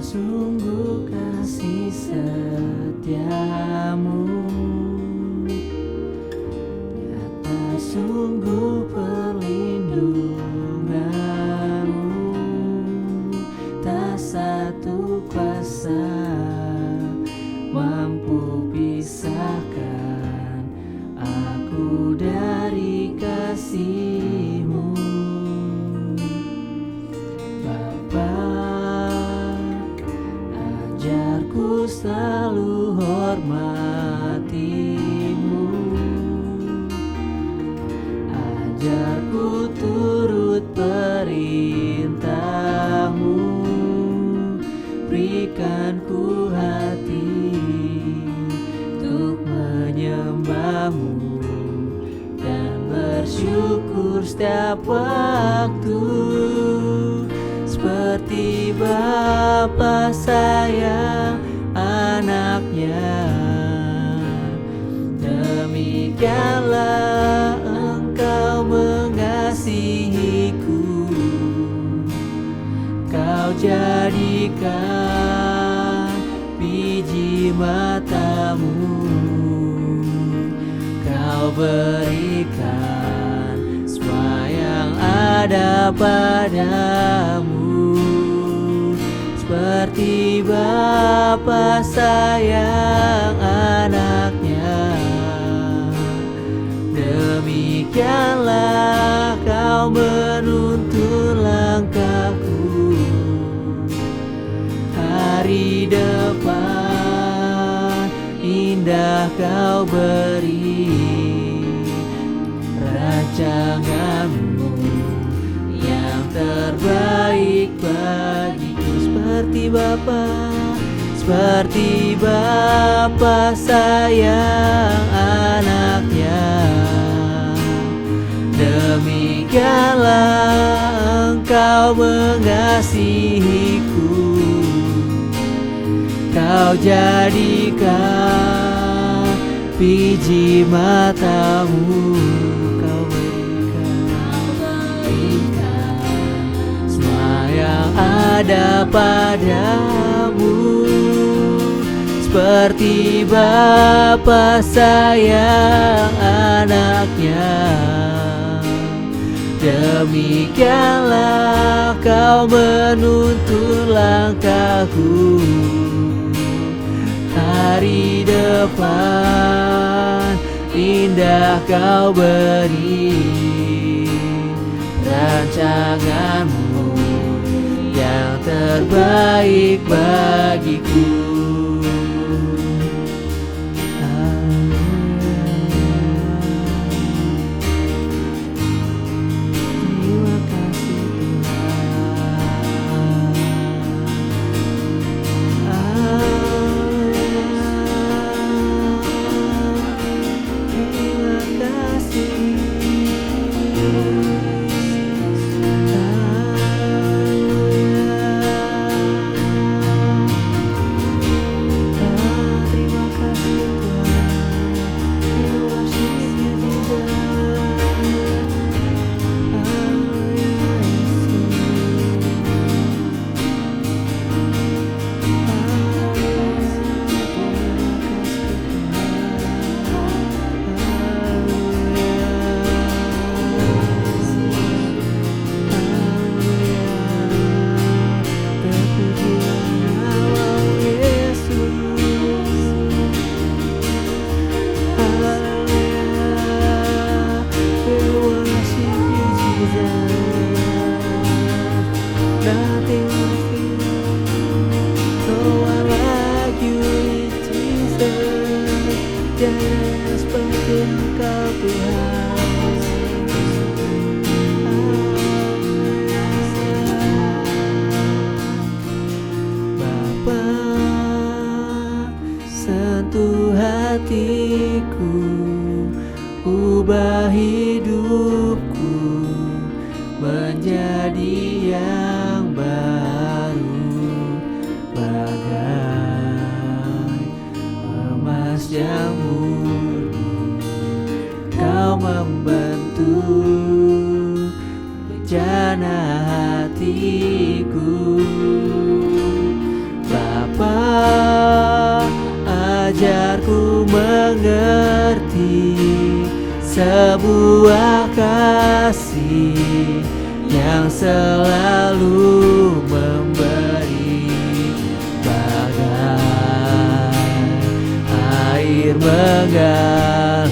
Sungguh kasih setiamu nyata, sungguh perlindunganmu. Tak satu kuasa mampu pisahkan aku dari kasih-Mu. Ajarku selalu hormati-Mu, ajarku turut perintah-Mu, berikan ku hati untuk menyembah-Mu dan bersyukur setiap waktu. Seperti Bapa sayang anaknya, demikianlah Engkau mengasihiku. Kau jadikan biji mata-Mu, Kau berikan semua yang ada padamu. Seperti Bapa sayang anaknya, demikianlah Kau menuntun langkahku. Hari depan indah Kau beri, rancangan-Mu yang terbaik bagiku. Seperti Bapa sayang anaknya, demikianlah Engkau mengasihiku. Kau jadikan biji mata-Mu, Kau berikan semua yang ada padamu. Seperti Bapa sayang anaknya, demikianlah Kau menuntun langkahku. Hari depan indah Kau beri, rancangan-Mu yang terbaik bagiku. Seperti Engkau Tuhan, Bapa, sentuh hatiku, ubah hidupku menjadi yang baru, bagai emas yang murni. Kau membentuk bejana hatiku, mengerti sebuah kasih yang selalu memberi, bagai air mengalir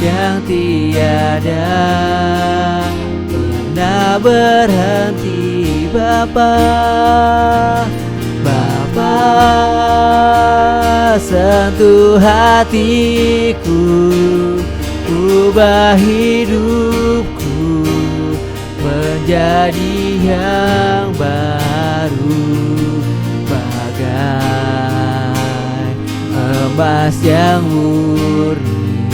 yang tiada pernah berhenti. Bapa, sentuh hatiku, ubah hidupku menjadi yang baru, bagai emas yang murni.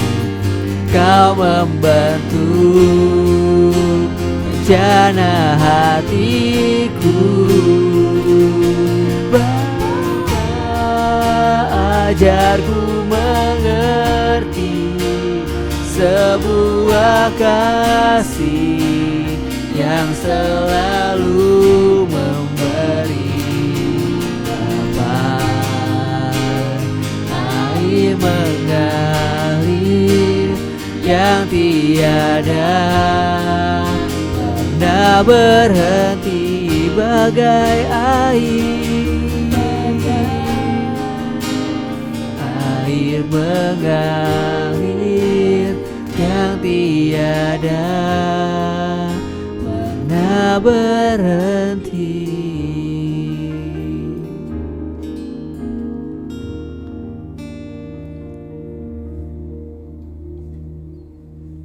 Kau membentuk rencana hatiku. Ajarku mengerti sebuah kasih yang selalu memberi, bagai air mengalir yang tiada pernah berhenti, bagai air mengalir yang tiada pernah berhenti.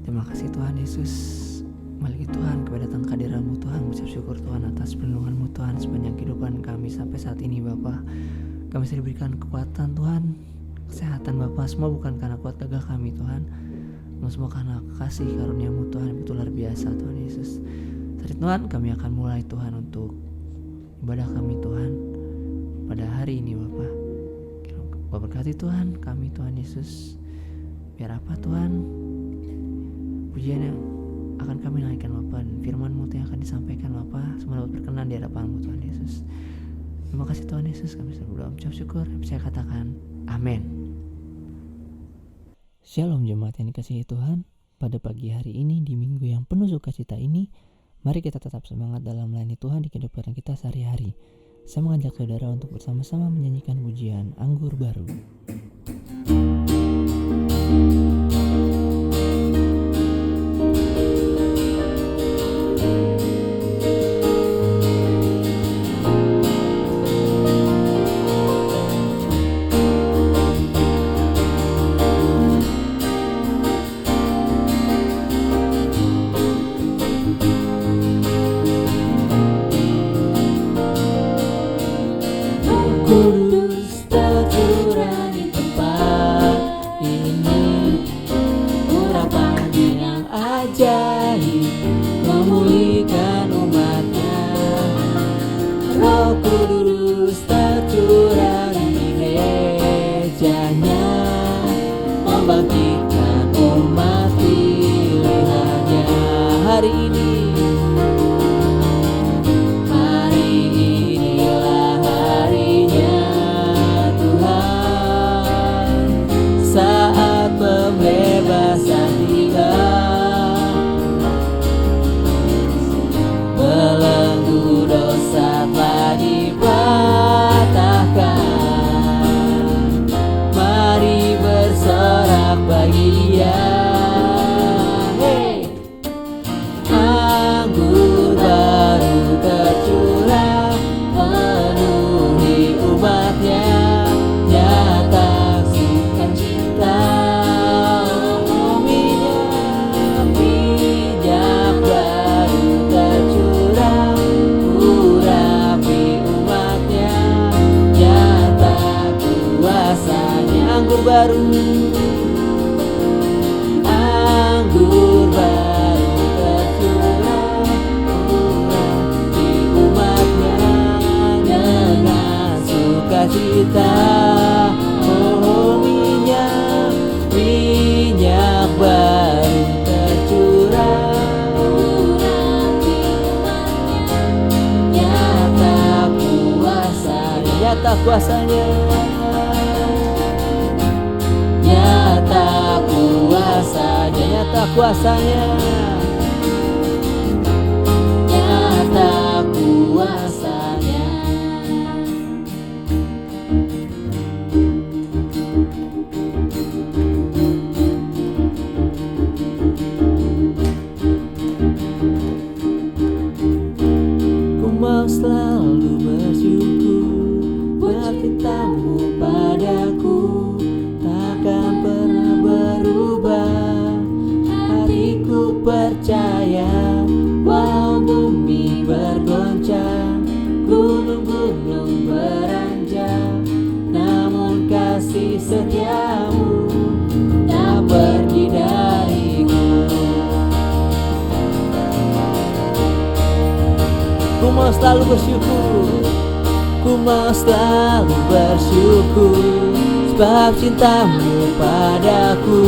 Terima kasih Tuhan Yesus. Balik Tuhan kepada datang kehadiran-Mu Tuhan, mengucap syukur Tuhan atas perlindungan-Mu Tuhan sepanjang kehidupan kami sampai saat ini Bapa. Kami sudah diberikan kekuatan Tuhan, kesehatan Bapa, semua bukan karena kuat gagah kami Tuhan, namun semua karena kasih karunia-Mu Tuhan yang betul luar biasa Tuhan Yesus. Saat Tuhan kami akan mulai Tuhan untuk ibadah kami Tuhan pada hari ini Bapa. Kau berkati Tuhan kami Tuhan Yesus, biar apa Tuhan pujian yang akan kami naikkan Bapa, dan firman-Mu yang akan disampaikan Bapa semua dapat berkenan di hadapan-Mu Tuhan Yesus. Terima kasih Tuhan Yesus, kami sudah berdoa mengucap syukur, saya katakan amin. Shalom jemaat yang dikasihi Tuhan. Pada pagi hari ini di minggu yang penuh sukacita ini, mari kita tetap semangat dalam melayani Tuhan di kehidupan kita sehari-hari. Saya mengajak saudara untuk bersama-sama menyanyikan pujian Anggur Baru. Kudus tercurah di tempat ini, urapan yang ajaib memulihkan umatnya. Roh Kudus tercurah di mejanya, membangkitkan umat pilihannya. Hari ini pembebasan tiba, belenggu dosa telah dipatahkan. Mari bersorak bagi Dia. Hey! Anggur baru tercurah penuhi umatnya, nyata sukacita. Anggur baru, anggur baru tercurah di umatnya dengan sukacita. Oh minyak, minyak baru tercurah, nyata kuasanya, nyata kuasanya. nyata kuasanya, nyata kuasanya. Ku mau selalu bersyukur buat cintamu padaku, takkan pernah berubah. Hatiku percaya, walau bumi bergoncang, gunung-gunung beranjak, namun kasih setiamu tak pergi dariku. Ku mau selalu bersyukur, ku mau selalu bersyukur, sebab cintamu padaku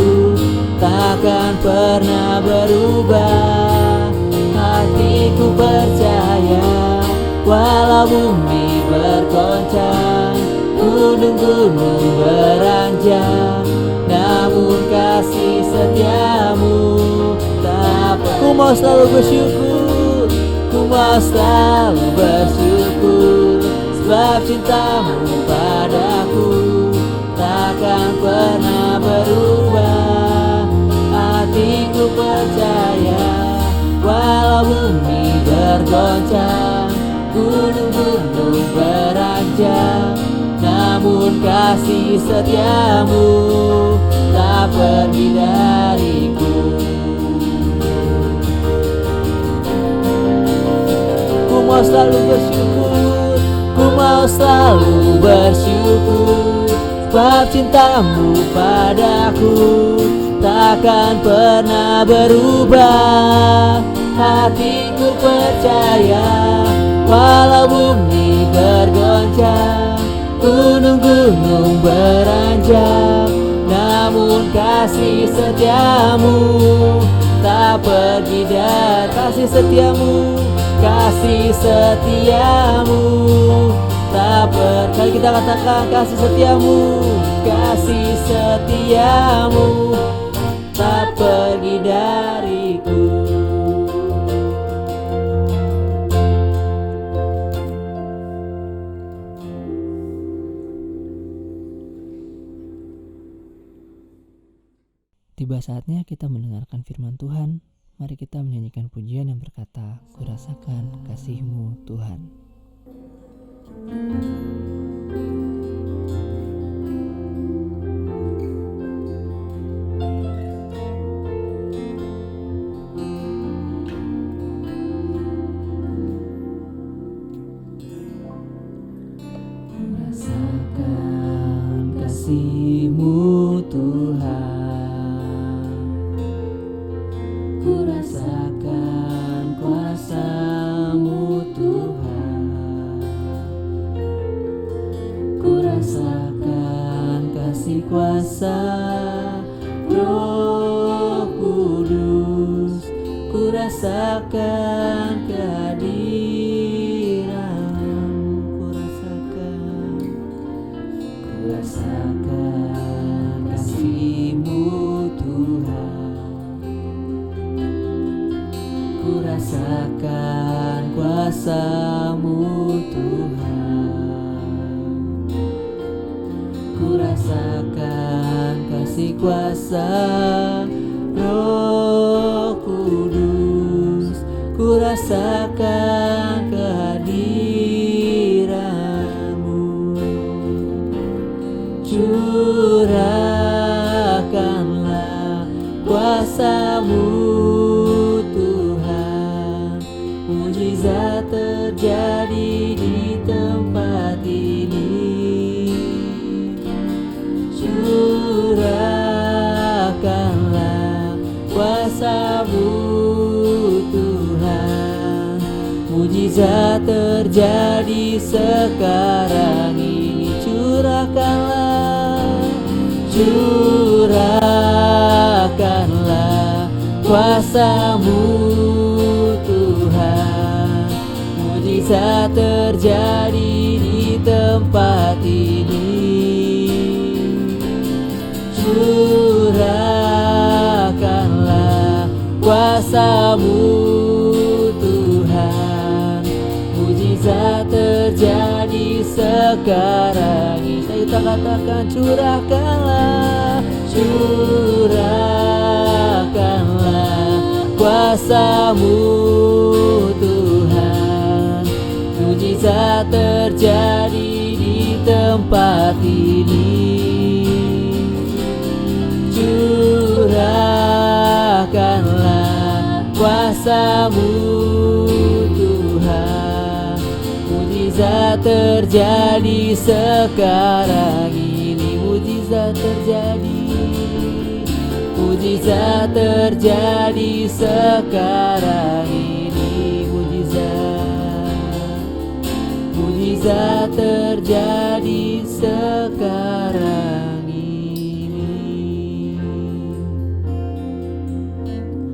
takkan pernah berubah. Hatiku percaya, walau bumi bergoncang, gunung-gunung beranjak, namun kasih setiamu tak pernah. Ku mau selalu bersyukur, ku mau selalu bersyukur, sebab cintamu padaku takkan pernah berubah. Hatiku percaya, walau bumi bergoncang, gunung-gunung beranjak, namun kasih setiamu tak pergi dariku. Ku mau selalu bersyukur, ku mau selalu bersyukur, sebab cintamu padaku takkan pernah berubah. Hatiku percaya, walau bumi bergoncang, gunung-gunung beranjak, namun kasih setiamu tak pergi dari. Kasih setiamu, kasih setiamu tak pergi. Kali kita katakan kasih setiamu, kasih setiamu tak pergi dariku. Tiba saatnya kita mendengarkan firman Tuhan. Mari kita menyanyikan pujian yang berkata, "Ku rasakan kasih-Mu Tuhan." Ku rasakan kasih-Mu Tuhan, ku rasakan kuasa-Mu Tuhan, ku rasakan kasih kuasa Roh Kudus, ku rasakan kehadiran-Mu, ku rasakan kasih-Mu Tuhan, ku rasakan kuasa-Mu Tuhan, ku rasakan kasih kuasa Roh Kudus, ku rasakan kehadiran-Mu. Curahkanlah kuasa-Mu Tuhan, mujizat terjadi di tempat ini. Curahkanlah kuasa-Mu Tuhan, mujizat terjadi sekarang ini. Curahkanlah kuasa-Mu Tuhan, mujizat terjadi di tempat ini. Curahkanlah kuasa-Mu Tuhan. Mujizat terjadi sekarang ini. Kita katakan curahkanlah, curahkanlah kuasa-Mu Tuhan. Mujizat terjadi di tempat ini. Curahkanlah kuasa-Mu Tuhan. Mujizat terjadi sekarang ini. Mujizat terjadi, mujizat terjadi sekarang ini. Mujizat terjadi sekarang ini.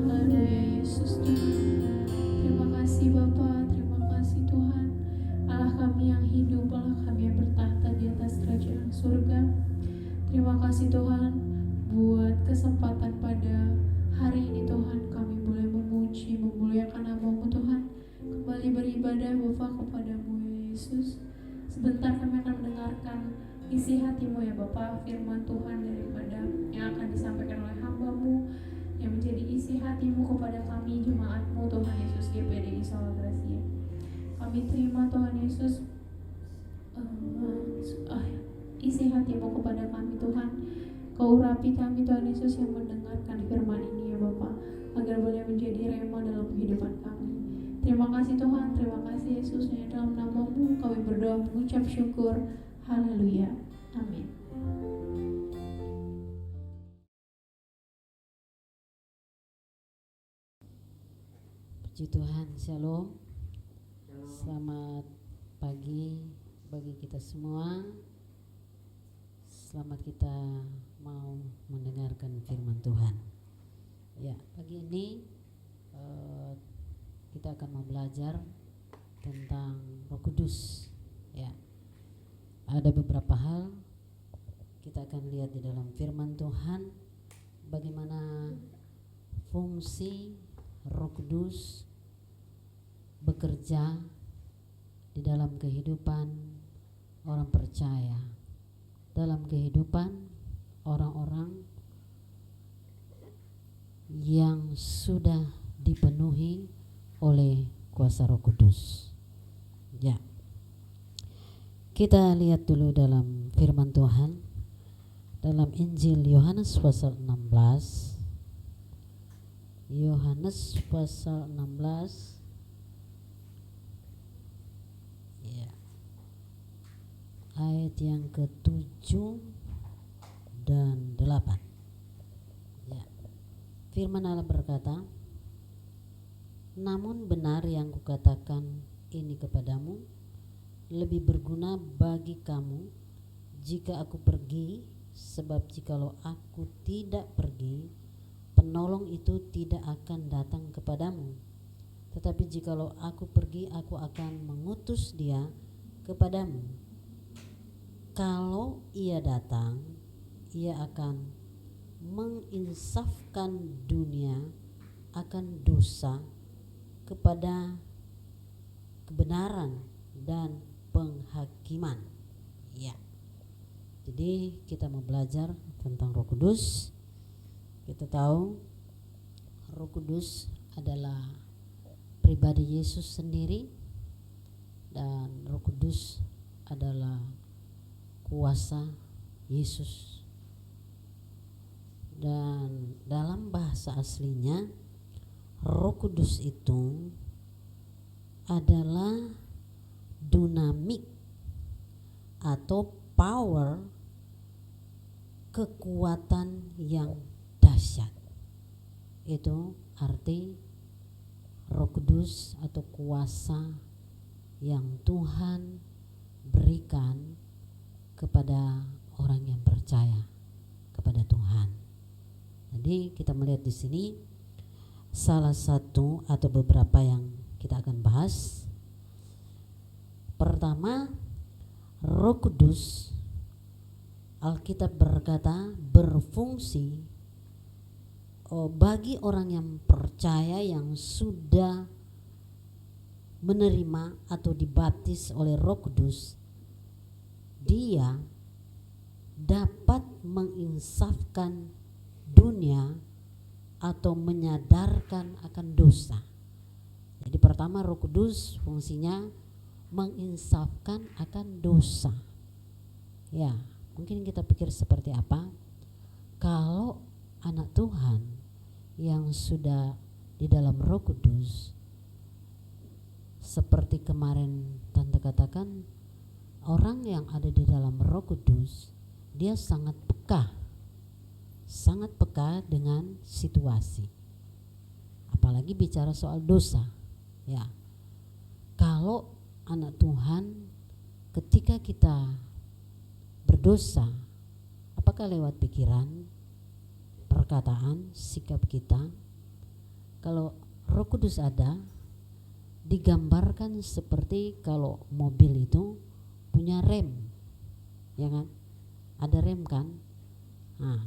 Haleluya Yesus Tuhan. Terima kasih Bapa, terima kasih Tuhan. Allah kami yang hidup, Allah kami yang bertahta di atas kerajaan surga. Terima kasih Tuhan buat kesempatan pada hari ini Tuhan, kami boleh memuji, memuliakan nama-Mu Tuhan. Kembali beribadah Bapa kepada-Mu ya Yesus. Sebentar kami akan mendengarkan isi hati-Mu ya Bapa, firman Tuhan daripada yang akan disampaikan oleh hamba-Mu, yang menjadi isi hati-Mu kepada kami jemaat-Mu Tuhan Yesus GPDI Solo Gracia. Kami terima Tuhan Yesus isi hati-Mu kepada kami Tuhan. Kau urapi kami Tuhan Yesus yang mendengarkan firman ini ya Bapa, agar boleh menjadi rema dalam kehidupan kami. Terima kasih Tuhan, terima kasih Yesus. Hanya dalam nama-Mu kami berdoa mengucap syukur. Haleluya, amin. Puji Tuhan, Shalom. Selamat pagi bagi kita semua. Selamat kita mau mendengarkan firman Tuhan. Ya, pagi ini kita akan mau belajar tentang Roh Kudus. Ya, ada beberapa hal kita akan lihat di dalam firman Tuhan, bagaimana fungsi Roh Kudus bekerja di dalam kehidupan orang percaya, dalam kehidupan orang-orang yang sudah dipenuhi oleh kuasa Roh Kudus. Ya, kita lihat dulu dalam firman Tuhan dalam Injil Yohanes pasal 16. Yohanes pasal 16 ya, ayat yang ke-7 dan 8. Ya. Firman Allah berkata, namun benar yang kukatakan ini kepadamu, lebih berguna bagi kamu jika aku pergi, sebab jikalau aku tidak pergi, penolong itu tidak akan datang kepadamu. Tetapi jikalau aku pergi, aku akan mengutus dia kepadamu. Kalau ia datang, ia akan menginsafkan dunia akan dosa kepada kebenaran dan penghakiman. Ya. Jadi kita mau belajar tentang Roh Kudus. Kita tahu Roh Kudus adalah pribadi Yesus sendiri, dan Roh Kudus adalah kuasa Yesus. Dan dalam bahasa aslinya Roh Kudus itu adalah dinamik atau power, kekuatan yang dahsyat. Itu arti Roh Kudus atau kuasa yang Tuhan berikan kepada orang yang percaya kepada Tuhan. Jadi kita melihat di sini salah satu atau beberapa yang kita akan bahas. Pertama, Roh Kudus, Alkitab berkata, berfungsi bagi orang yang percaya, yang sudah menerima atau dibaptis oleh Roh Kudus, dia dapat menginsafkan dunia atau menyadarkan akan dosa. Jadi pertama, Roh Kudus fungsinya menginsafkan akan dosa. Ya, mungkin kita pikir seperti apa? Kalau anak Tuhan yang sudah di dalam Roh Kudus, seperti kemarin Tante katakan, orang yang ada di dalam Roh Kudus, dia sangat peka dengan situasi. Apalagi bicara soal dosa. Ya. Kalau anak Tuhan, ketika kita berdosa, apakah lewat pikiran, perkataan, sikap kita, kalau Roh Kudus ada, digambarkan seperti kalau mobil itu punya rem, ya kan? Ada rem kan? Nah,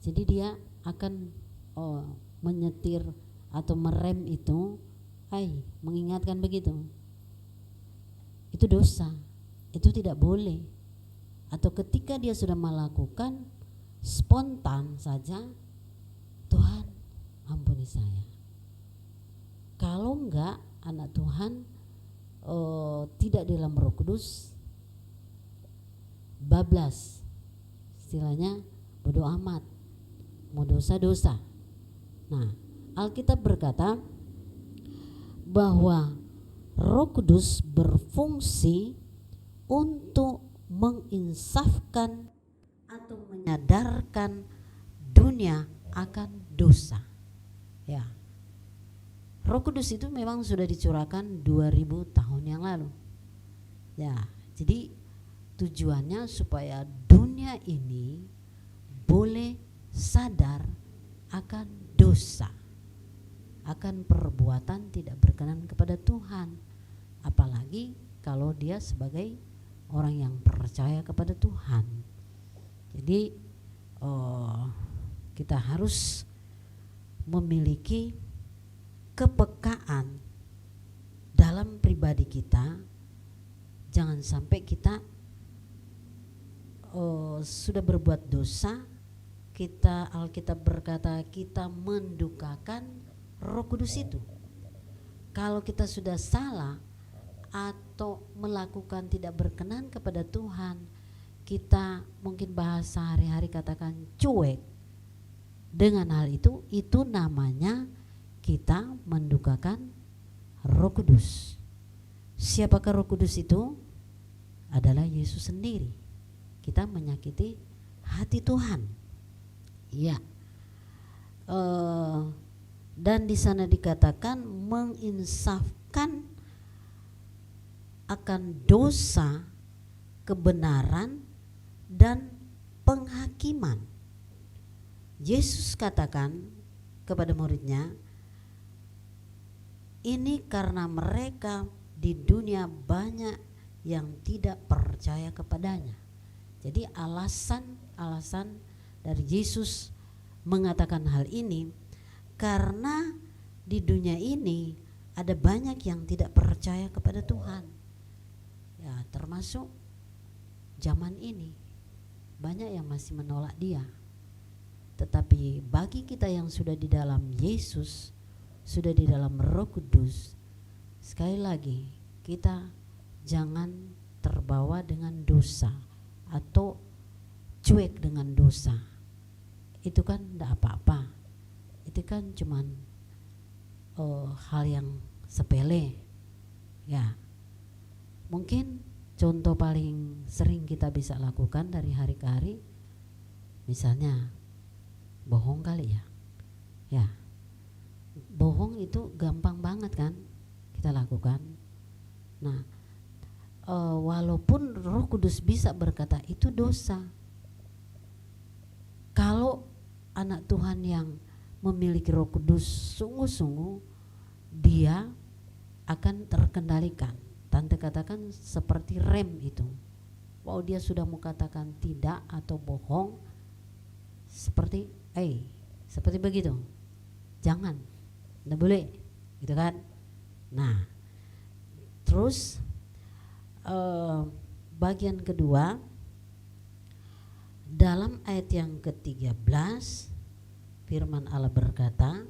jadi dia akan menyetir atau merem itu, mengingatkan begitu. Itu dosa, itu tidak boleh. Atau ketika dia sudah melakukan, spontan saja, Tuhan ampuni saya. Kalau enggak, anak Tuhan tidak di dalam Roh Kudus, bablas, istilahnya bodoh amat, mau dosa-dosa. Nah, Alkitab berkata bahwa Roh Kudus berfungsi untuk menginsafkan atau menyadarkan dunia akan dosa. Ya. Roh Kudus itu memang sudah dicurahkan 2000 tahun yang lalu. Ya, jadi tujuannya supaya dunia ini boleh sadar akan dosa, akan perbuatan tidak berkenan kepada Tuhan, apalagi kalau dia sebagai orang yang percaya kepada Tuhan. Jadi kita harus memiliki kepekaan dalam pribadi kita. Jangan sampai kita sudah berbuat dosa, Alkitab berkata kita mendukakan Roh Kudus itu. Kalau kita sudah salah atau melakukan tidak berkenan kepada Tuhan, kita mungkin bahasa hari-hari katakan cuek dengan hal itu namanya kita mendukakan Roh Kudus. Siapakah Roh Kudus itu? Adalah Yesus sendiri. Kita menyakiti hati Tuhan. Ya. Dan di sana dikatakan menginsafkan akan dosa, kebenaran, dan penghakiman. Yesus katakan kepada muridnya, ini karena mereka di dunia banyak yang tidak percaya kepadanya. Jadi alasan dari Yesus mengatakan hal ini karena di dunia ini ada banyak yang tidak percaya kepada Tuhan. Ya, termasuk zaman ini banyak yang masih menolak Dia. Tetapi bagi kita yang sudah di dalam Yesus, sudah di dalam Roh Kudus, sekali lagi kita jangan terbawa dengan dosa atau cuek dengan dosa. Itu kan tidak apa-apa. Itu kan cuman hal yang sepele. Ya, mungkin contoh paling sering kita bisa lakukan dari hari ke hari, misalnya bohong kali ya. Ya, bohong itu gampang banget kan kita lakukan. Nah, walaupun Roh Kudus bisa berkata itu dosa, kalau anak Tuhan yang memiliki Roh Kudus sungguh-sungguh, dia akan terkendalikan. Tante katakan seperti rem itu. Wow, dia sudah mau katakan tidak atau bohong, seperti begitu. jangan, tidak boleh, gitu kan. Nah, terus bagian kedua dalam ayat yang ke-13 firman Allah berkata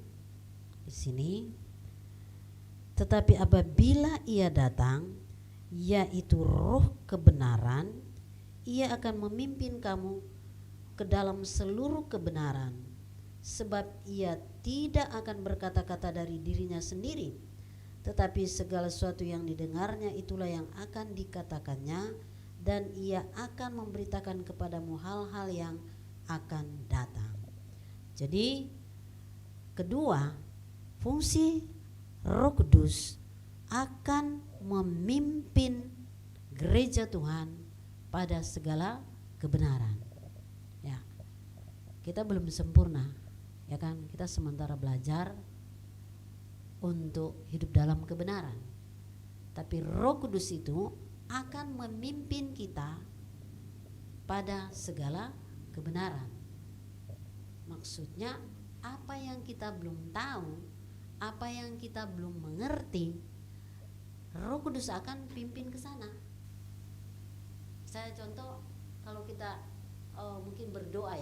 di sini, tetapi apabila ia datang, yaitu Roh kebenaran, ia akan memimpin kamu ke dalam seluruh kebenaran, sebab ia tidak akan berkata-kata dari dirinya sendiri, tetapi segala sesuatu yang didengarnya itulah yang akan dikatakannya, dan ia akan memberitakan kepadamu hal-hal yang akan datang. Jadi kedua, fungsi Roh Kudus akan memimpin gereja Tuhan pada segala kebenaran. Ya, kita belum sempurna, ya kan? Kita sementara belajar untuk hidup dalam kebenaran. Tapi Roh Kudus itu akan memimpin kita pada segala kebenaran. Maksudnya apa yang kita belum tahu, apa yang kita belum mengerti, Roh Kudus akan pimpin ke sana. Saya contoh, kalau kita mungkin berdoa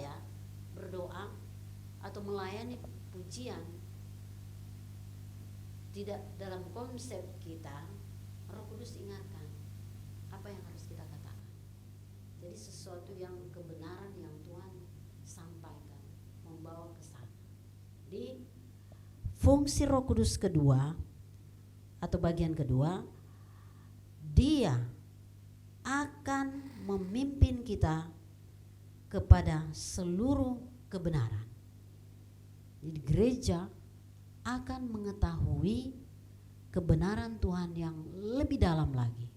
atau melayani pujian, tidak dalam konsep kita, Roh Kudus ingatkan apa yang harus kita katakan. Jadi sesuatu yang kebenaran yang Tuhan sampaikan, membawa ke sana. Di fungsi Roh Kudus kedua atau bagian kedua, dia akan memimpin kita kepada seluruh kebenaran. Jadi gereja akan mengetahui kebenaran Tuhan yang lebih dalam lagi,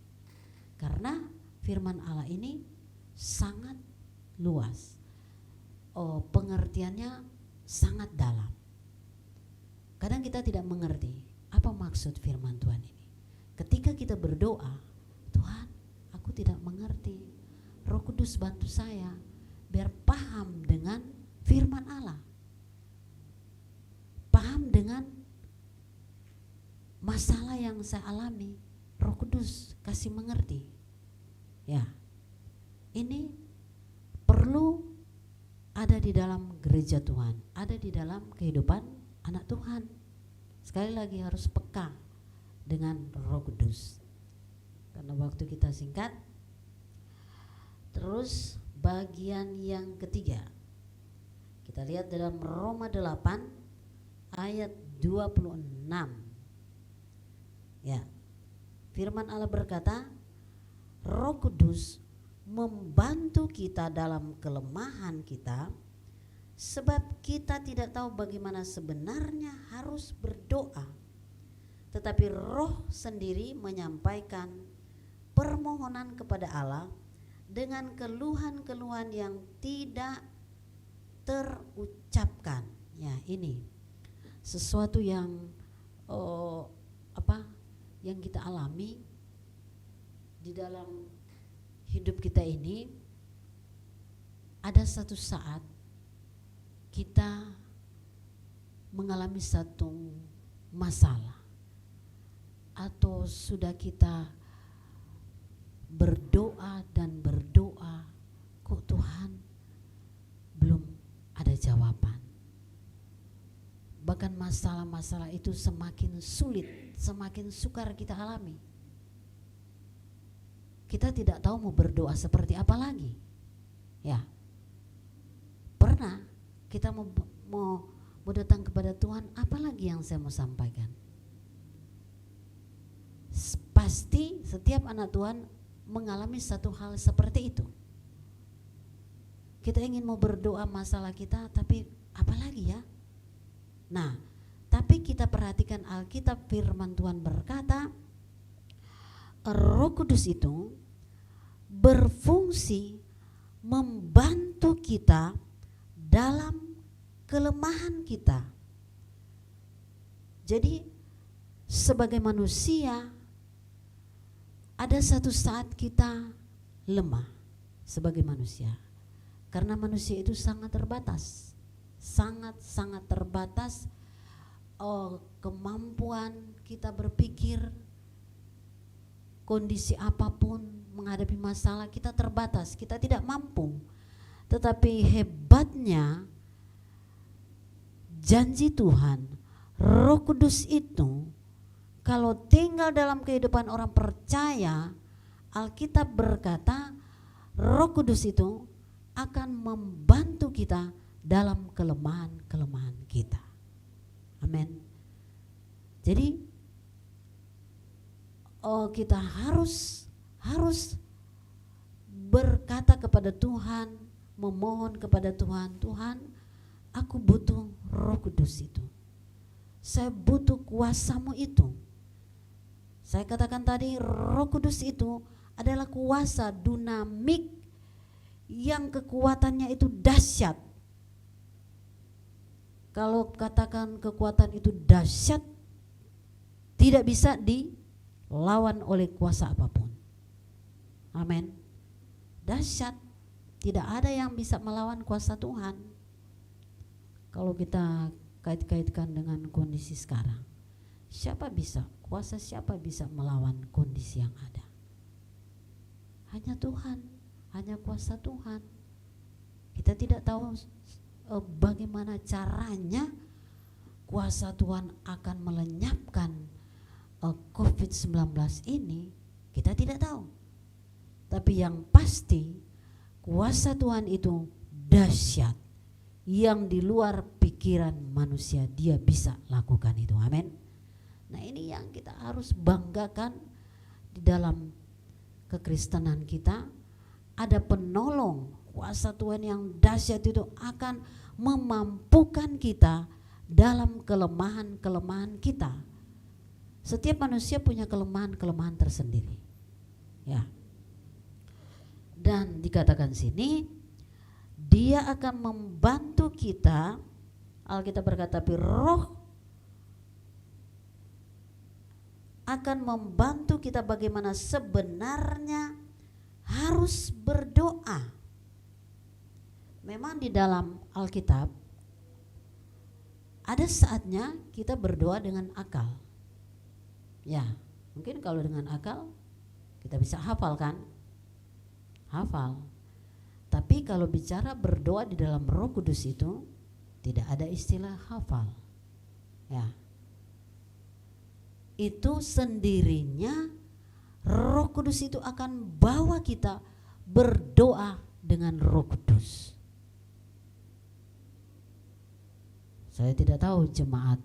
karena firman Allah ini sangat luas, pengertiannya sangat dalam. Kadang kita tidak mengerti apa maksud firman Tuhan ini. Ketika kita berdoa, Tuhan, aku tidak mengerti, Roh Kudus bantu saya biar paham dengan firman Allah, paham dengan masalah yang saya alami. Roh Kudus kasih mengerti. Ya, ini perlu ada di dalam gereja Tuhan, ada di dalam kehidupan anak Tuhan. Sekali lagi harus peka dengan Roh Kudus, karena waktu kita singkat. Terus bagian yang ketiga, kita lihat dalam Roma 8 ayat 26. Ya, firman Allah berkata, Roh Kudus membantu kita dalam kelemahan kita, sebab kita tidak tahu bagaimana sebenarnya harus berdoa, tetapi Roh sendiri menyampaikan permohonan kepada Allah dengan keluhan-keluhan yang tidak terucapkan. Ya, ini sesuatu yang yang kita alami di dalam hidup kita ini. Ada satu saat kita mengalami satu masalah, atau sudah kita berdoa dan berdoa, kok Tuhan belum ada jawaban. Bahkan masalah-masalah itu semakin sulit, semakin sukar kita alami. Kita tidak tahu mau berdoa seperti apa lagi. Ya, pernah kita mau datang kepada Tuhan, apa lagi yang saya mau sampaikan? Pasti setiap anak Tuhan mengalami satu hal seperti itu. Kita ingin mau berdoa masalah kita, tapi apa lagi ya? Nah, tapi kita perhatikan Alkitab, firman Tuhan berkata, Roh Kudus itu berfungsi membantu kita dalam kelemahan kita. Jadi sebagai manusia, ada satu saat kita lemah sebagai manusia, karena manusia itu sangat terbatas, sangat terbatas kemampuan kita berpikir, kondisi apapun menghadapi masalah kita terbatas, kita tidak mampu. Tetapi hebatnya janji Tuhan, Roh Kudus itu kalau tinggal dalam kehidupan orang percaya, Alkitab berkata Roh Kudus itu akan membantu kita dalam kelemahan-kelemahan kita. Amin. Jadi kita harus berkata kepada Tuhan, memohon kepada Tuhan, Tuhan, aku butuh Roh Kudus itu. Saya butuh kuasa-Mu itu. Saya katakan tadi, Roh Kudus itu adalah kuasa dinamik yang kekuatannya itu dahsyat. Kalau katakan kekuatan itu dahsyat, tidak bisa dilawan oleh kuasa apapun. Amin. Dahsyat, tidak ada yang bisa melawan kuasa Tuhan. Kalau kita kait-kaitkan dengan kondisi sekarang, kuasa siapa bisa melawan kondisi yang ada? Hanya Tuhan, hanya kuasa Tuhan. Kita tidak tahu bagaimana caranya kuasa Tuhan akan melenyapkan COVID-19 ini, kita tidak tahu. Tapi yang pasti kuasa Tuhan itu dahsyat, yang di luar pikiran manusia dia bisa lakukan itu. Amin. Nah, ini yang kita harus banggakan di dalam kekristenan kita. Ada penolong, kuasa Tuhan yang dahsyat itu akan memampukan kita dalam kelemahan-kelemahan kita. Setiap manusia punya kelemahan-kelemahan tersendiri. Ya. Dan dikatakan sini, dia akan membantu kita. Alkitab berkata, Roh akan membantu kita bagaimana sebenarnya harus berdoa. Memang di dalam Alkitab ada saatnya kita berdoa dengan akal. Ya, mungkin kalau dengan akal kita bisa hafal kan? Hafal. Tapi kalau bicara berdoa di dalam Roh Kudus itu tidak ada istilah hafal. Ya. Itu sendirinya Roh Kudus itu akan bawa kita berdoa dengan Roh Kudus. Saya tidak tahu jemaat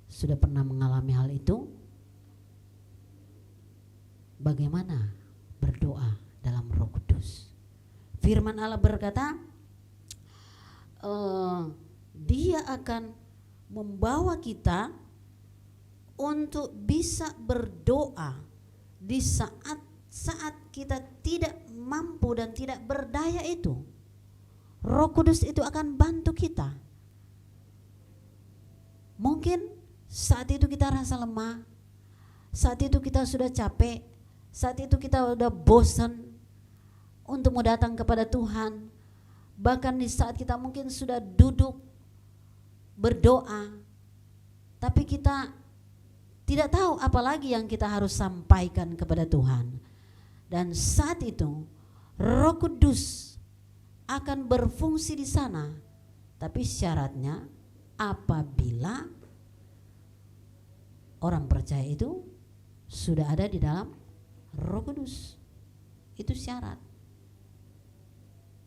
sudah pernah mengalami hal itu. Bagaimana berdoa dalam Roh Kudus? Firman Allah berkata, Dia akan membawa kita untuk bisa berdoa di saat kita tidak mampu dan tidak berdaya itu. Roh Kudus itu akan bantu kita. Mungkin saat itu kita rasa lemah, saat itu kita sudah capek, saat itu kita sudah bosan untuk mau datang kepada Tuhan. Bahkan di saat kita mungkin sudah duduk berdoa, tapi kita tidak tahu apalagi yang kita harus sampaikan kepada Tuhan. Dan saat itu Roh Kudus akan berfungsi di sana. Tapi syaratnya apabila orang percaya itu sudah ada di dalam Roh Kudus. Itu syarat.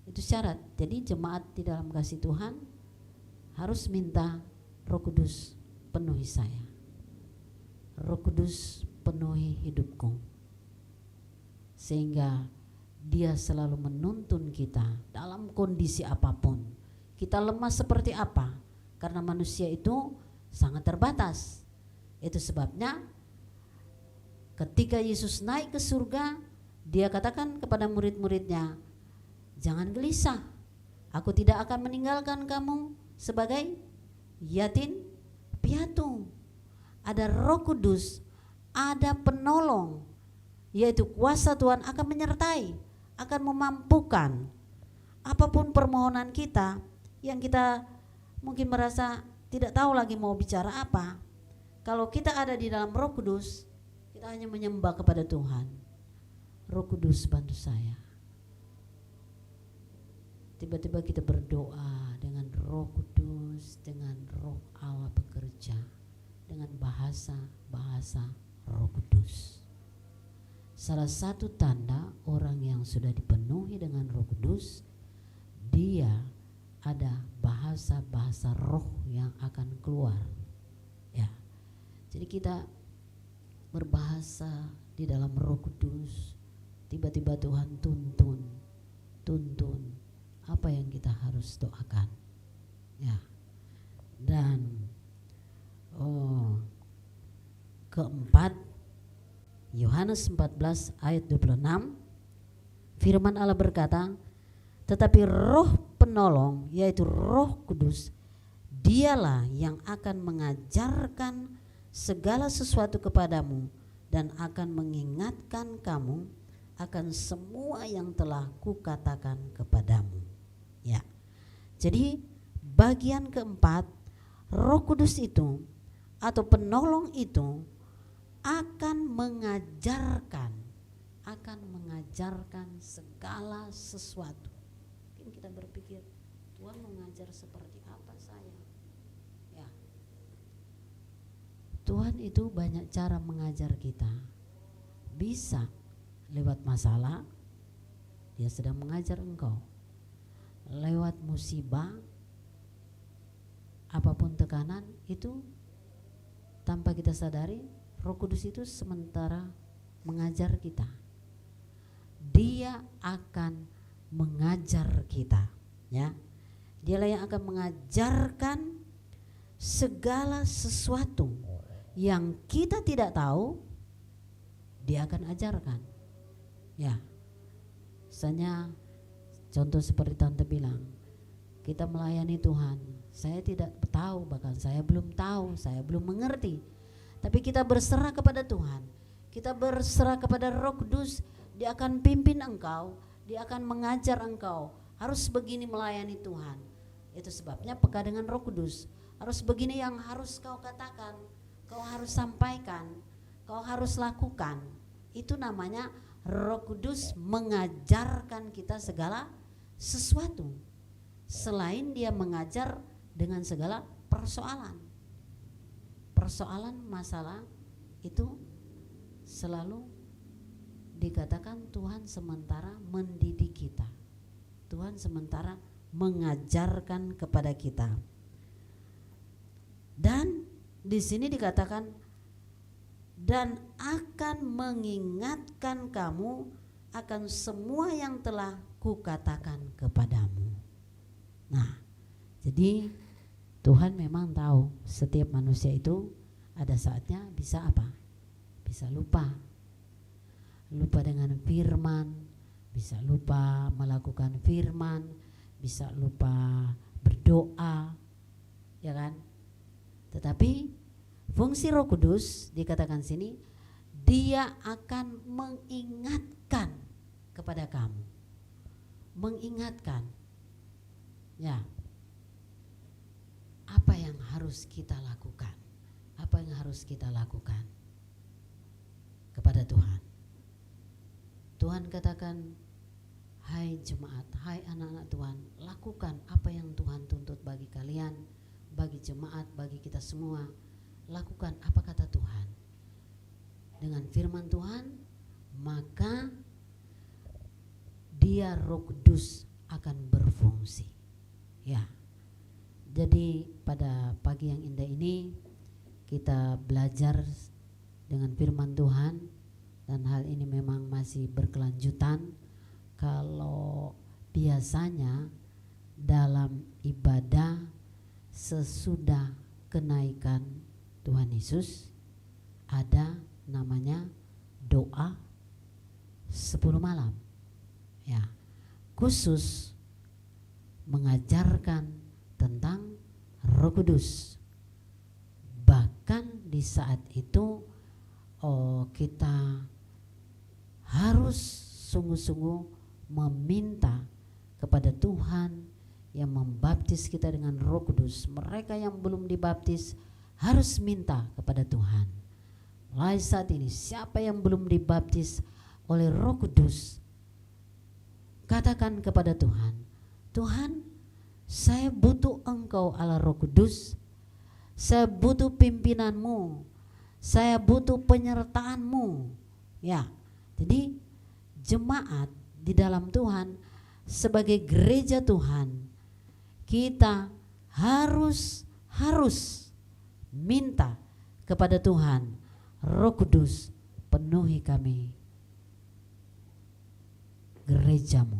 Itu syarat. Jadi jemaat di dalam kasih Tuhan harus minta Roh Kudus penuhi saya. Roh Kudus penuhi hidupku, sehingga Dia selalu menuntun kita dalam kondisi apapun. Kita lemah seperti apa? Karena manusia itu sangat terbatas. Itu sebabnya ketika Yesus naik ke surga, Dia katakan kepada murid-muridnya, jangan gelisah, aku tidak akan meninggalkan kamu sebagai yatim piatu. Ada Roh Kudus, ada penolong, yaitu kuasa Tuhan akan menyertai, akan memampukan apapun permohonan kita yang kita mungkin merasa tidak tahu lagi mau bicara apa. Kalau kita ada di dalam Roh Kudus, kita hanya menyembah kepada Tuhan. Roh Kudus bantu saya. Tiba-tiba kita berdoa dengan Roh Kudus, dengan Roh Allah bekerja, dengan bahasa Roh Kudus. Salah satu tanda orang yang sudah dipenuhi dengan Roh Kudus, dia ada bahasa roh yang akan keluar. Ya. Jadi kita berbahasa di dalam Roh Kudus, tiba-tiba Tuhan tuntun apa yang kita harus doakan. Ya. Dan keempat, Yohanes 14 ayat 26, firman Allah berkata, tetapi Roh Penolong, yaitu Roh Kudus, dialah yang akan mengajarkan segala sesuatu kepadamu dan akan mengingatkan kamu akan semua yang telah kukatakan kepadamu. Ya. Jadi bagian keempat, Roh Kudus itu atau penolong itu akan mengajarkan segala sesuatu. Mungkin kita berpikir, Tuhan mengajar seperti apa saya? Ya. Tuhan itu banyak cara mengajar kita. Bisa lewat masalah, dia sedang mengajar engkau. Lewat musibah, apapun tekanan itu, tanpa kita sadari, Roh Kudus itu sementara mengajar kita. Dia akan mengajar kita, ya. Dialah yang akan mengajarkan segala sesuatu yang kita tidak tahu, dia akan ajarkan. Ya. Misalnya contoh seperti tante bilang, kita melayani Tuhan, saya tidak tahu, bahkan saya belum tahu, saya belum mengerti. Tapi kita berserah kepada Tuhan, kita berserah kepada Roh Kudus, dia akan pimpin engkau, dia akan mengajar engkau, harus begini melayani Tuhan. Itu sebabnya peka dengan Roh Kudus, harus begini yang harus kau katakan, kau harus sampaikan, kau harus lakukan. Itu namanya Roh Kudus mengajarkan kita segala sesuatu. Selain dia mengajar dengan segala persoalan masalah itu selalu dikatakan Tuhan sementara mendidik kita, Tuhan sementara mengajarkan kepada kita. Dan di sini dikatakan dan akan mengingatkan kamu akan semua yang telah kukatakan kepadamu. Nah, jadi Tuhan memang tahu setiap manusia itu ada saatnya bisa apa? Bisa lupa dengan firman, bisa lupa melakukan firman, bisa lupa berdoa, ya kan? Tetapi fungsi Roh Kudus dikatakan sini, dia akan mengingatkan kepada kamu, mengingatkan, ya, apa yang harus kita lakukan, apa yang harus kita lakukan kepada Tuhan. Tuhan katakan, hai jemaat, hai anak-anak Tuhan, lakukan apa yang Tuhan tuntut bagi kalian, bagi jemaat, bagi kita semua. Lakukan apa kata Tuhan. Dengan firman Tuhan, maka dia Roh Kudus akan berfungsi. Ya. Jadi pada pagi yang indah ini kita belajar dengan firman Tuhan, dan hal ini memang masih berkelanjutan. Kalau biasanya dalam ibadah sesudah kenaikan Tuhan Yesus ada namanya doa 10 malam, ya, khusus mengajarkan tentang Roh Kudus. Bahkan di saat itu kita harus sungguh-sungguh meminta kepada Tuhan yang membaptis kita dengan Roh Kudus. Mereka yang belum dibaptis harus minta kepada Tuhan. Mulai saat ini, siapa yang belum dibaptis oleh Roh Kudus, katakan kepada Tuhan, Tuhan, saya butuh Engkau Allah Roh Kudus, saya butuh pimpinanmu, saya butuh penyertaan-Mu. Ya, jadi jemaat di dalam Tuhan, sebagai gereja Tuhan, kita harus minta kepada Tuhan, Roh Kudus, penuhi kami, gerejamu,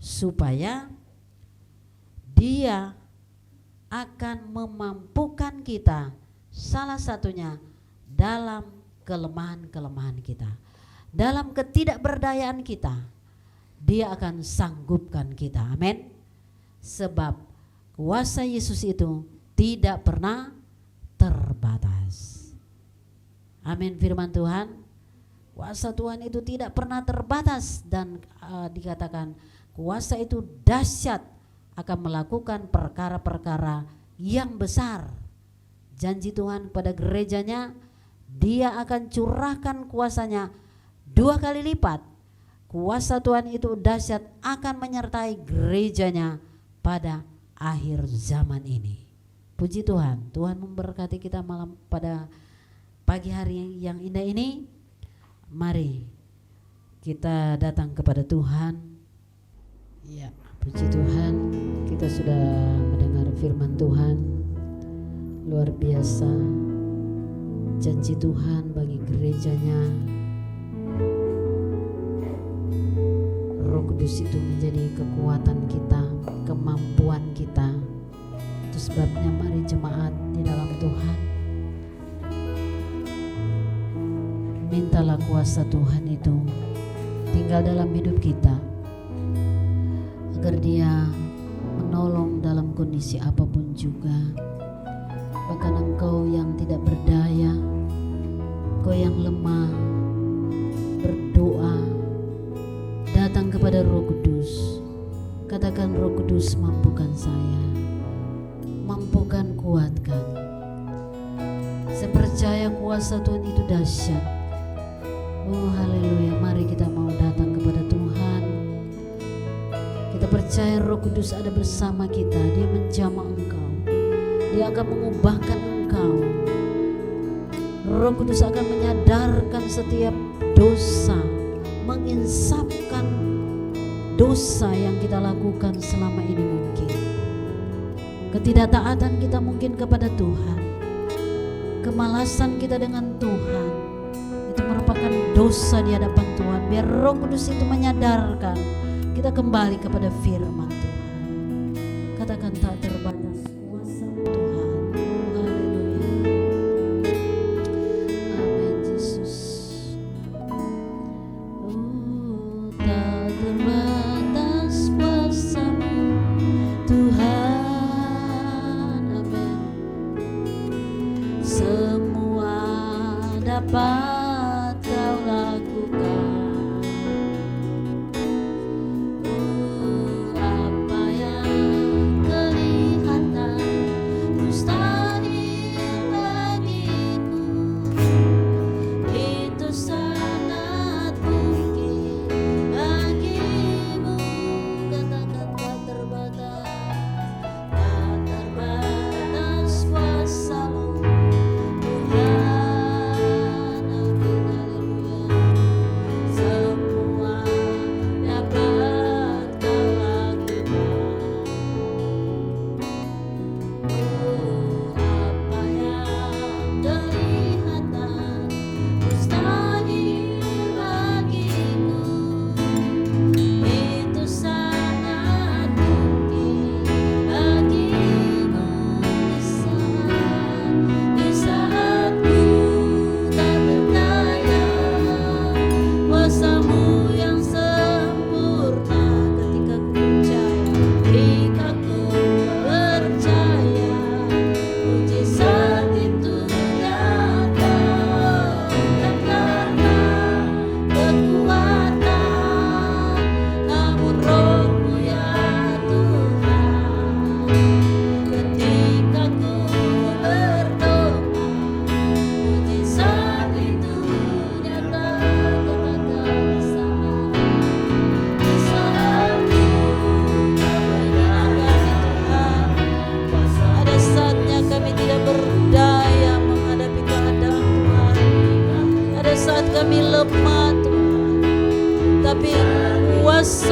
supaya Dia akan memampukan kita, salah satunya dalam kelemahan-kelemahan kita, dalam ketidakberdayaan kita, Dia akan sanggupkan kita. Amin. Sebab kuasa Yesus itu tidak pernah terbatas. Amin. Firman Tuhan, kuasa Tuhan itu tidak pernah terbatas, dan dikatakan kuasa itu dahsyat, akan melakukan perkara-perkara yang besar. Janji Tuhan pada gerejanya, Dia akan curahkan kuasanya 2 kali lipat. Kuasa Tuhan itu dahsyat, akan menyertai gerejanya pada akhir zaman ini. Puji Tuhan. Tuhan memberkati kita malam pada pagi hari yang indah ini. Mari kita datang kepada Tuhan. Ya, puji Tuhan. Kita sudah mendengar firman Tuhan. Luar biasa janji Tuhan bagi gerejanya. Roh Kudus itu menjadi kekuatan kita, kemampuan kita. Itu sebabnya mari jemaat di dalam Tuhan, mintalah kuasa Tuhan itu tinggal dalam hidup kita, agar Dia menolong dalam kondisi apapun juga. Bahkan engkau yang tidak berdaya, engkau yang lemah, berdoa, datang kepada Roh Kudus. Katakan, Roh Kudus, mampukan saya, mampukan, kuatkan. Saya percaya kuasa Tuhan itu dahsyat. Oh haleluya, mari kita mau datang kepada Tuhan. Kita percaya Roh Kudus ada bersama kita. Dia menjamah engkau, Dia akan mengubahkan engkau. Roh Kudus akan menyadarkan setiap dosa, menginsapkan dosa yang kita lakukan selama ini mungkin. Ketidaktaatan kita mungkin kepada Tuhan, kemalasan kita dengan Tuhan, itu merupakan dosa di hadapan Tuhan. Biar Roh Kudus itu menyadarkan kita kembali kepada firman Tuhan. Katakan, tak terbatas kuasa Tuhan. Oh, haleluya. Amin Yesus. Oh, tak terbatas kuasa-Mu Tuhan. Amin. Semua dapat Kau lakukan. Apa yang kelihatan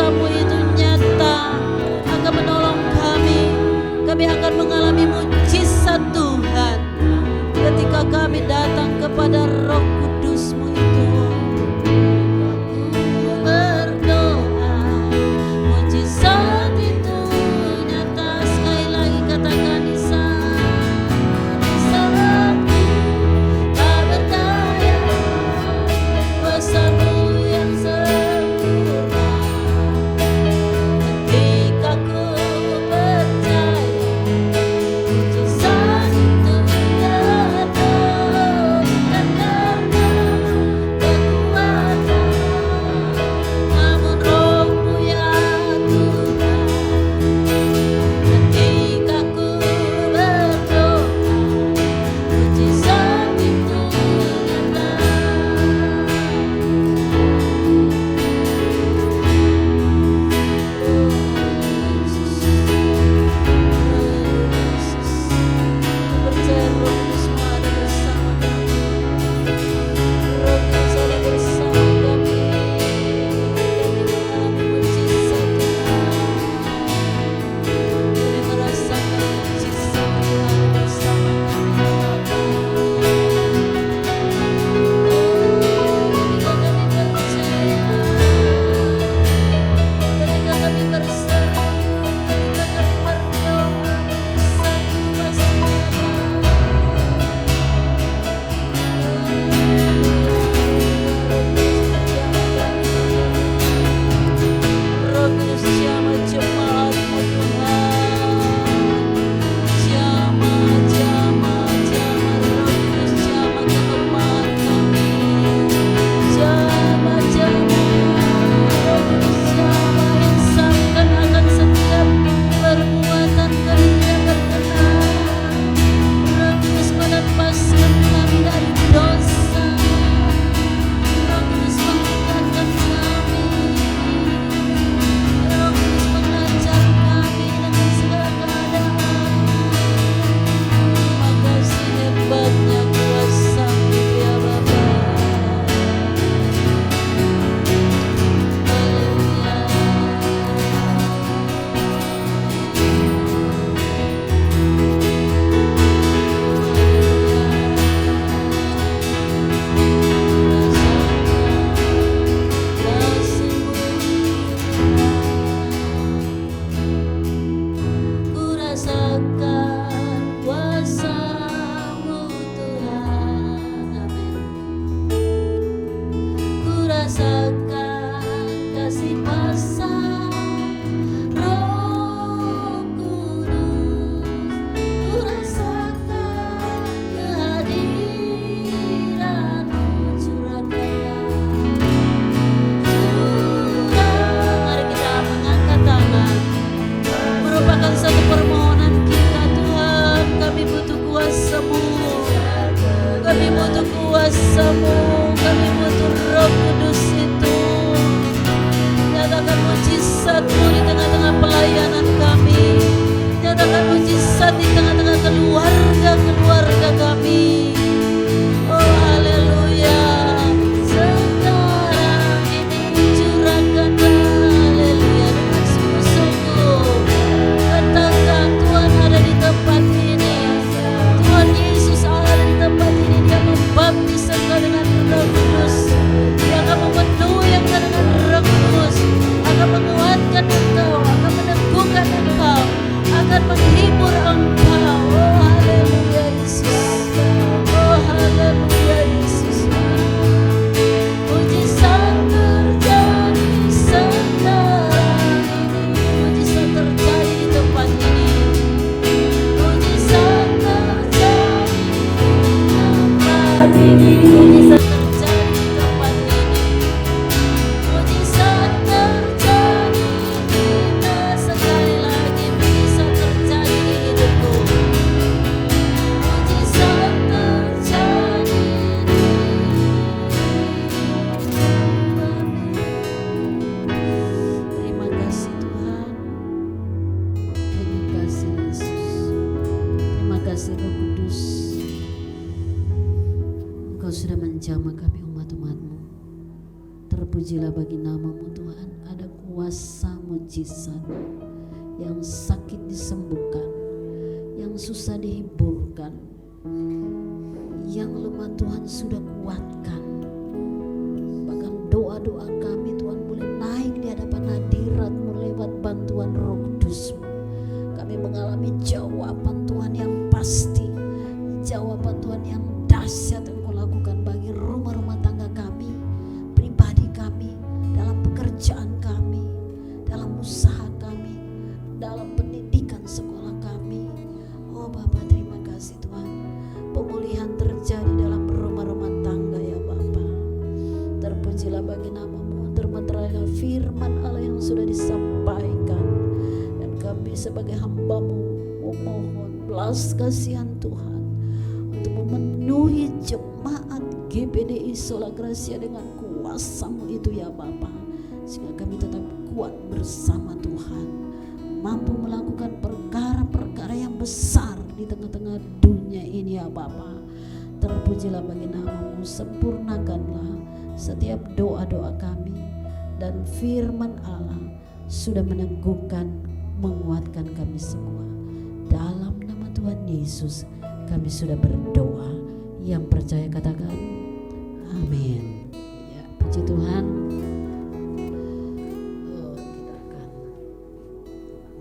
kuasa-Mu itu nyata akan menolong kami. Kami akan mengalami mujizat Tuhan ketika kami datang kepada Roh Kudus-Mu itu. Berdoa mujizat itu nyata. Sekali lagi katakan di sana tak berdaya kuasa-Mu yang sempurna. Ketika ku percaya mujizat itu nyata, bukan karena kekuatan, namun Roh-Mu ya Tuhan. Ketika ku berdoa mujizat itu nyata. Percaya Roh Kudus-Mu ada bersama kami. Roh Kudus ada bersama kami. Kami mengalami mujizat Tuhan. Kami merasakan mujizat Tuhan bersama kami. Ketika kami percaya, ketika kami berseru, ketika kami berdoa, mujizat itu pasti ada. Roh Kudus jamah jemaat-Mu Tuhan. Jamah Roh Kudus jamah kegemaran kami. Jamah Roh Kudus jamah yang sangkan akan setiap perbuatan kami tidak berkenan. Roh Kudus melepaskan kami dari dosa. Roh Kudus menguatkan kami. Roh Kudus mengajar kami dengan segala keadaan. Terima kasih hebatnya kuasa-Mu ya Bapa. Ku rasakan kuasa-Mu Tuhan. Amin. Ku rasakan kasih pasang Roh Kudus. Ku rasakan kehadiran-Mu. Curahkanlah. Mari kita mengangkat tangan. Merupakan satu permohonan kita, Tuhan. Kami butuh kuasa-Mu. Kami butuh kuasa-Mu. Kami butuh Roh Kudus itu. Nyatakan mujizat-Mu di tengah-tengah pelayanan kami. Nyatakan mujizat di tengah-tengah keluarga kami. Oh haleluya. Sekarang ini curahkan haleluya dengan sungguh-sungguh. Katakan Tuhan ada di tempat ini. Tuhan Yesus ada di tempat ini. Dia membaptis engkau dengan Roh Kudus. Dia akan memenuhi engkau dengan Roh Kudus. Akan menguatkan engkau. Akan meneguhkan engkau. Akan menghibur engkau. Oh haleluya Yesus. Oh haleluya Yesus. Mujizat terjadi sekarang ini. Mujizat terjadi di tempat ini. Mujizat terjadi di tempat ini. Mujizat terjadi di tempat ini. Mujizat terjadi kita sekali lagi. Mujizat terjadi di hidupku. Mujizat terjadi di Terima kasih Tuhan. Terima kasih Yesus. Terima kasih Roh Kudus. Engkau sudah menjamah kami umat-umat-Mu. Terpujilah bagi nama-Mu Tuhan. Ada kuasa kuasa mujizat, yang sakit disembuhkan, yang susah dihiburkan, yang lemah Tuhan sudah kuatkan. Bahkan doa-doa kami Tuhan boleh naik di hadapan hadirat-Mu lewat bantuan Roh Kudus-Mu. Kami mengalami jawaban Tuhan yang pasti, jawaban Tuhan yang dahsyat yang Kau lakukan bagi rumah-rumah tangga kami, pribadi kami, dalam pekerjaan kami, dalam usaha kami, dalam pendidikan sekolah kami. Oh Bapa, terima kasih Tuhan. Pemulihan terjadi dalam rumah-rumah tangga ya Bapa. Terpujilah bagi nama-Mu, termeterailah firman Allah yang sudah disampaikan. Dan kami sebagai hamba-Mu memohon belas kasihan Tuhan untuk memenuhi jemaat GBDI Sola Gracia dengan kuasa-Mu itu ya Bapa, sehingga kami tetap kuat bersama Tuhan, mampu melakukan perkara-perkara yang besar di tengah-tengah dunia ini ya Bapa. Terpujilah bagi nama-Mu, sempurnakanlah setiap doa-doa kami, dan firman Allah sudah meneguhkan, menguatkan kami semua. Dalam nama Tuhan Yesus kami sudah berdoa. Yang percaya katakan amin. Ya, puji Tuhan. Kita akan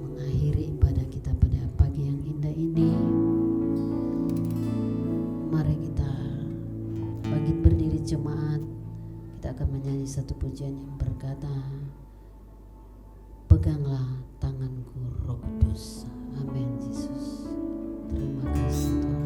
mengakhiri ibadah kita pada pagi yang indah ini. Mari kita bangkit berdiri jemaat. Kita akan menyanyi satu pujian yang berkata, peganglah tanganku Roh Kudus. Amin Yesus. Terima kasih Tuhan.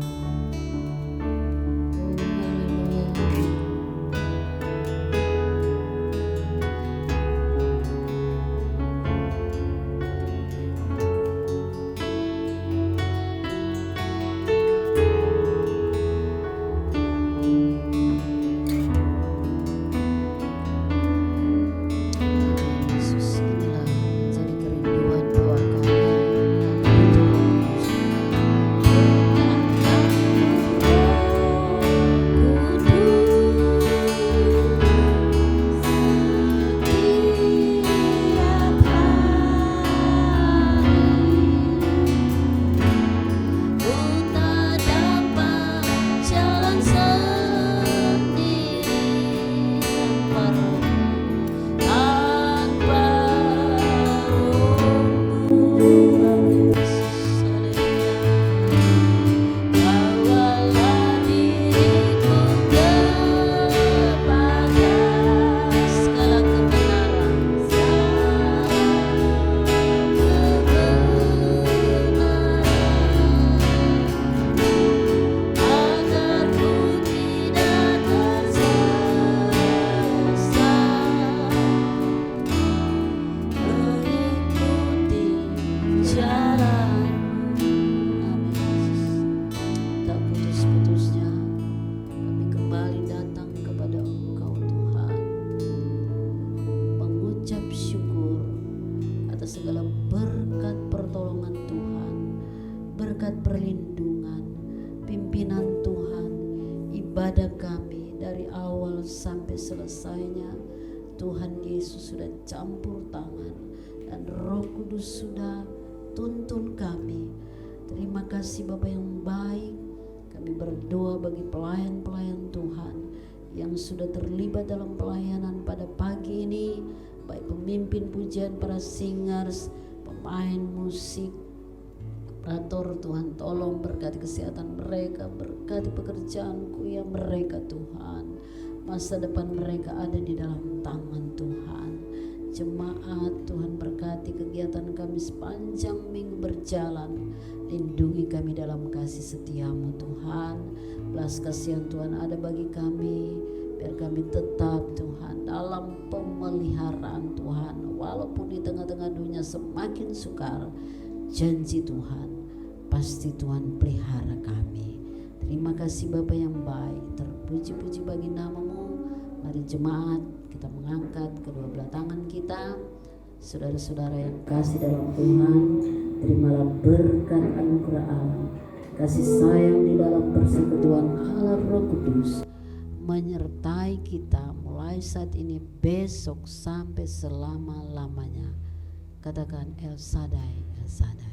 Perlindungan, pimpinan Tuhan, ibadah kami dari awal sampai selesainya, Tuhan Yesus sudah campur tangan dan Roh Kudus sudah tuntun kami. Terima kasih Bapa yang baik. Kami berdoa bagi pelayan-pelayan Tuhan yang sudah terlibat dalam pelayanan pada pagi ini, baik pemimpin pujian, para singers, pemain musik, operator. Tuhan tolong berkati kesehatan mereka, berkati pekerjaanku ya mereka Tuhan. Masa depan mereka ada di dalam tangan Tuhan. Jemaat Tuhan berkati kegiatan kami sepanjang minggu berjalan. Lindungi kami dalam kasih setia-Mu Tuhan. Belas kasihan Tuhan ada bagi kami, biar kami tetap Tuhan dalam pemeliharaan Tuhan. Walaupun di tengah-tengah dunia semakin sukar, janji Tuhan pasti Tuhan pelihara kami. Terima kasih Bapa yang baik. Terpuji-puji bagi nama-Mu. Mari jemaat kita mengangkat kedua belah tangan kita. Saudara-saudara yang kasih dalam Tuhan, terimalah berkat anugerah Allah, kasih sayang di dalam persekutuan Allah Roh Kudus menyertai kita mulai mulai saat ini, besok sampai selama-lamanya. Katakan El Shaddai, El Shaddai.